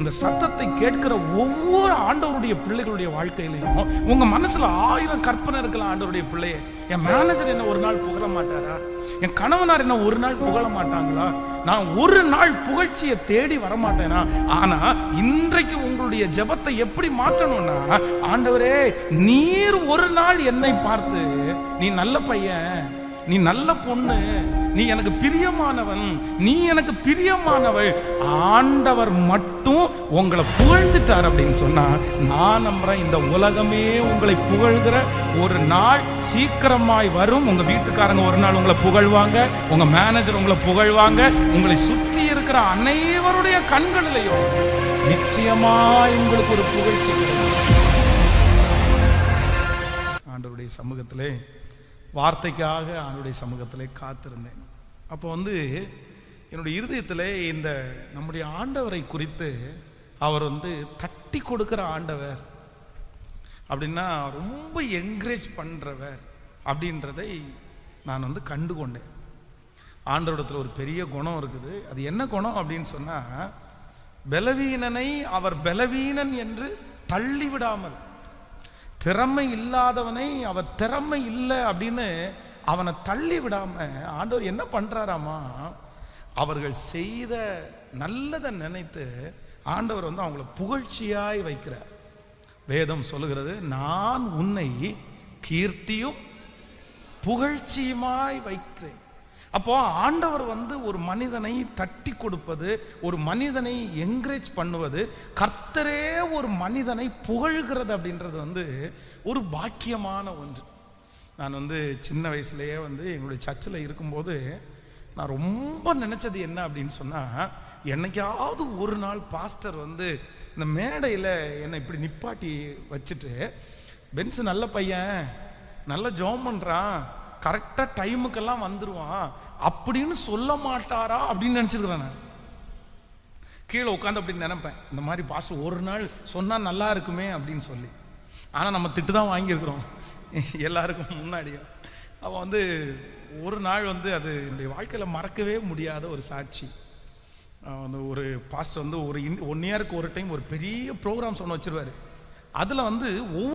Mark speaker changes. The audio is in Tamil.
Speaker 1: இந்த சத்தத்தை கேட்கிற ஒவ்வொரு ஆண்டவருடைய பிள்ளைகளுடைய வாழ்க்கையிலையும் உங்க மனசுல 1000 கற்பனை இருக்கலாம். ஆண்டவருடைய பிள்ளையே, என் மேனேஜர் என்ன ஒரு நாள் புகழ மாட்டாரா? என் கணவனார் என்ன ஒரு நாள் புகழ மாட்டாங்களா? நான் ஒரு நாள் புகழ்ச்சியை தேடி வர மாட்டேனா? ஆனா இன்றைக்கு உங்களுடைய ஜெபத்தை எப்படி மாற்றணும்னா, ஆண்டவரே நீர் ஒரு நாள் என்னை பார்த்து, நீ நல்ல பையன், நீ நல்ல பொண்ணு, நீ எனக்கு பிரியமானவன், நீ எனக்கு பிரியமானவள், ஆண்டவர் மட்டும் உங்களை புகழ்ந்துட்டார் அப்படின்னு சொன்னா, நான் நம்புறேன் இந்த உலகமே உங்களை புகழ்கிற ஒரு நாள் சீக்கிரமாய் வரும். உங்க வீட்டுக்காரங்க ஒரு நாள் உங்களை புகழ்வாங்க, உங்க மேனேஜர் உங்களை புகழ்வாங்க, உங்களை சுற்றி இருக்கிற அனைவருடைய கண்களிலையும் நிச்சயமாய் உங்களுக்கு ஒரு புகழ்ச்சி. ஆண்டவருடைய சமூகத்திலே, வார்த்தைக்காக ஆண்டவருடைய சமூகத்திலே காத்திருந்தேன். அப்போ என்னுடைய இருதயத்தில் இந்த நம்முடைய ஆண்டவரை குறித்து, அவர் தட்டி கொடுக்கிற ஆண்டவர் அப்படின்னா ரொம்ப என்கரேஜ் பண்ணுறவர் அப்படின்றதை நான் கண்டு கொண்டேன். ஆண்டவரிடத்தில் ஒரு பெரிய குணம் இருக்குது. அது என்ன குணம் அப்படின்னு சொன்னால், பலவீனனை அவர் பலவீனன் என்று தள்ளிவிடாமல், திறமை இல்லாதவனை அவர் திறமை இல்லை அப்படின்னு அவனை தள்ளி விடாம ஆண்டவர் என்ன பண்றாராமா, அவர்கள் செய்த நல்லதை நினைத்து ஆண்டவர் அவங்கள புகழ்ச்சியாய் வைக்கிறார். வேதம் சொல்லுகிறது, நான் உன்னை கீர்த்தியும் புகழ்ச்சியுமாய் வைக்கிறேன். அப்போ ஆண்டவர் ஒரு மனிதனை தட்டி கொடுப்பது, ஒரு மனிதனை என்கரேஜ் பண்ணுவது, கர்த்தரே ஒரு மனிதனை புகழ்கிறது அப்படின்றது ஒரு பாக்கியமான ஒன்று. நான் சின்ன வயசுலேயே எங்களுடைய சர்ச்சில் இருக்கும்போது நான் ரொம்ப நினைச்சது என்ன அப்படின்னு சொன்னா, என்னைக்காவது ஒரு நாள் பாஸ்டர் இந்த மேடையில் என்னை இப்படி நிப்பாட்டி வச்சுட்டு, பென்ஸ் நல்ல பையன், நல்ல ஜெபம் பண்றான், கரெக்டா டைமுக்கெல்லாம் வந்துருவான் அப்படின்னு சொல்ல மாட்டாரா அப்படின்னு நினைச்சிருக்கிறேன். நான் கீழே உட்காந்து அப்படி நினைப்பேன், இந்த மாதிரி பாஸ்டர் ஒரு நாள் சொன்னா நல்லா இருக்குமே அப்படின்னு சொல்லி. ஆனா நம்ம திட்டு தான் வாங்கியிருக்கிறோம் எல்லாருக்கும் முன்னாடியும். அவன் ஒரு நாள் அது என்னுடைய வாழ்க்கையில மறக்கவே முடியாத ஒரு சாட்சி. ஒரு பாஸ்டர் ஒரு 1 இயருக்கு ஒரு டைம் ஒரு பெரிய ப்ரோக்ராம் சொன்ன வச்சிருவாரு. அதுல ஒவ்வொரு